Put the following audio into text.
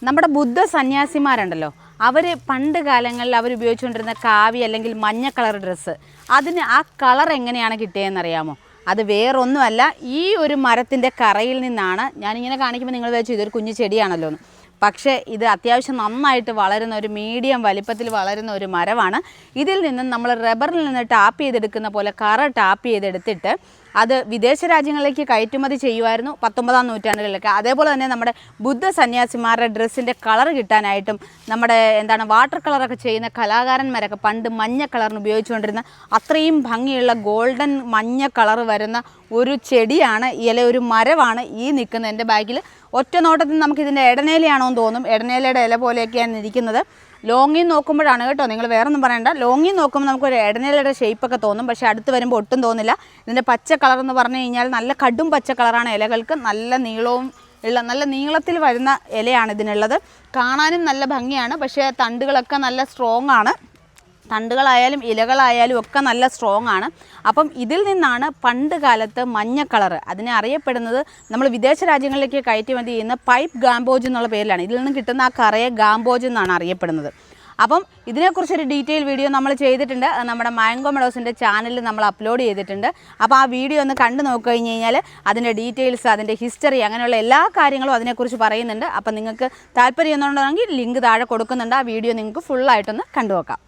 നമ്മുടെ ബുദ്ധ സന്യാസിമാരുണ്ടല്ലോ, അവർ പണ്ട് കാലങ്ങളിൽ അവർ ഉപയോഗിച്ചുകൊണ്ടിരുന്ന കാവി അല്ലെങ്കിൽ മഞ്ഞ കളർ ഡ്രസ്സ്, അതിന് ആ കളർ എങ്ങനെയാണ് കിട്ടിയതെന്നറിയാമോ? അത് വേറൊന്നുമല്ല, ഈ ഒരു മരത്തിൻ്റെ കറയിൽ നിന്നാണ്. ഞാനിങ്ങനെ കാണിക്കുമ്പോൾ നിങ്ങൾ വെച്ചു ഇതൊരു കുഞ്ഞു ചെടിയാണല്ലോ എന്ന്. പക്ഷേ ഇത് അത്യാവശ്യം നന്നായിട്ട് വളരുന്ന ഒരു മീഡിയം വലിപ്പത്തിൽ വളരുന്ന ഒരു മരമാണ്. ഇതിൽ നിന്നും നമ്മൾ റബ്ബറിൽ നിന്ന് ടാപ്പ് ചെയ്തെടുക്കുന്ന പോലെ കറ ടാപ്പ് ചെയ്തെടുത്തിട്ട് അത് വിദേശ രാജ്യങ്ങളിലേക്ക് കയറ്റുമതി ചെയ്യുമായിരുന്നു 19-ാം നൂറ്റാണ്ടുകളിലൊക്കെ. അതേപോലെ തന്നെ നമ്മുടെ ബുദ്ധ സന്യാസിമാരുടെ ഡ്രസ്സിൻ്റെ കളർ കിട്ടാനായിട്ടും നമ്മുടെ വാട്ടർ കളറൊക്കെ ചെയ്യുന്ന കലാകാരന്മാരൊക്കെ പണ്ട് മഞ്ഞ കളറിന് ഉപയോഗിച്ചുകൊണ്ടിരുന്ന അത്രയും ഭംഗിയുള്ള ഗോൾഡൻ മഞ്ഞ കളർ വരുന്ന ഒരു ചെടിയാണ്, ഒരു മരമാണ് ഈ നിൽക്കുന്നത് എൻ്റെ ബാക്കിൽ. ഒറ്റ നോട്ടത്തിൽ നമുക്കിതിൻ്റെ ഇടനേലയാണോ എന്ന് തോന്നും. ഇടനേലയുടെ ഇല പോലെയൊക്കെയാണ് ഇരിക്കുന്നത്. ലോങ്ങിൽ നോക്കുമ്പോഴാണ് കേട്ടോ, നിങ്ങൾ വേറെ ഒന്നും പറയണ്ട. ലോങ്ങിൽ നോക്കുമ്പോൾ നമുക്കൊരു ഇടനേലയുടെ ഷേപ്പൊക്കെ തോന്നും, പക്ഷേ അടുത്ത് വരുമ്പോൾ ഒട്ടും തോന്നില്ല. ഇതിൻ്റെ പച്ച കളർ എന്ന് പറഞ്ഞു കഴിഞ്ഞാൽ നല്ല കടും പച്ച കളറാണ് ഇലകൾക്ക്. നല്ല നീളവും നല്ല നീളത്തിൽ വരുന്ന ഇലയാണ് ഇതിനുള്ളത്. കാണാനും നല്ല ഭംഗിയാണ്, പക്ഷേ തണ്ടുകളൊക്കെ നല്ല സ്ട്രോങ് ആണ്. തണ്ടുകളായാലും ഇലകളായാലും ഒക്കെ നല്ല സ്ട്രോങ് ആണ്. അപ്പം ഇതിൽ നിന്നാണ് പണ്ട് കാലത്ത് മഞ്ഞ കളറ്, അതിനെ അറിയപ്പെടുന്നത് നമ്മൾ വിദേശ രാജ്യങ്ങളിലേക്ക് കയറ്റുമതി ചെയ്യുന്ന പൈപ്പ് ഗാംബോജ് എന്നുള്ള പേരിലാണ്. ഇതിൽ നിന്ന് കിട്ടുന്ന ആ കറയെ ഗാംബോജ് എന്നാണ് അറിയപ്പെടുന്നത്. അപ്പം ഇതിനെക്കുറിച്ചൊരു ഡീറ്റെയിൽ വീഡിയോ നമ്മൾ ചെയ്തിട്ടുണ്ട്. നമ്മുടെ മാംഗോ മെഡോസിൻ്റെ ചാനലിൽ നമ്മൾ അപ്ലോഡ് ചെയ്തിട്ടുണ്ട്. അപ്പോൾ ആ വീഡിയോ ഒന്ന് കണ്ടു നോക്കി കഴിഞ്ഞ് കഴിഞ്ഞാൽ അതിൻ്റെ ഡീറ്റെയിൽസ്, അതിൻ്റെ ഹിസ്റ്ററി, അങ്ങനെയുള്ള എല്ലാ കാര്യങ്ങളും അതിനെക്കുറിച്ച് പറയുന്നുണ്ട്. അപ്പം നിങ്ങൾക്ക് താല്പര്യം എന്നുണ്ടെങ്കിൽ ലിങ്ക് താഴെ കൊടുക്കുന്നുണ്ട്. ആ വീഡിയോ നിങ്ങൾക്ക് ഫുള്ളായിട്ടൊന്ന് കണ്ടു നോക്കാം.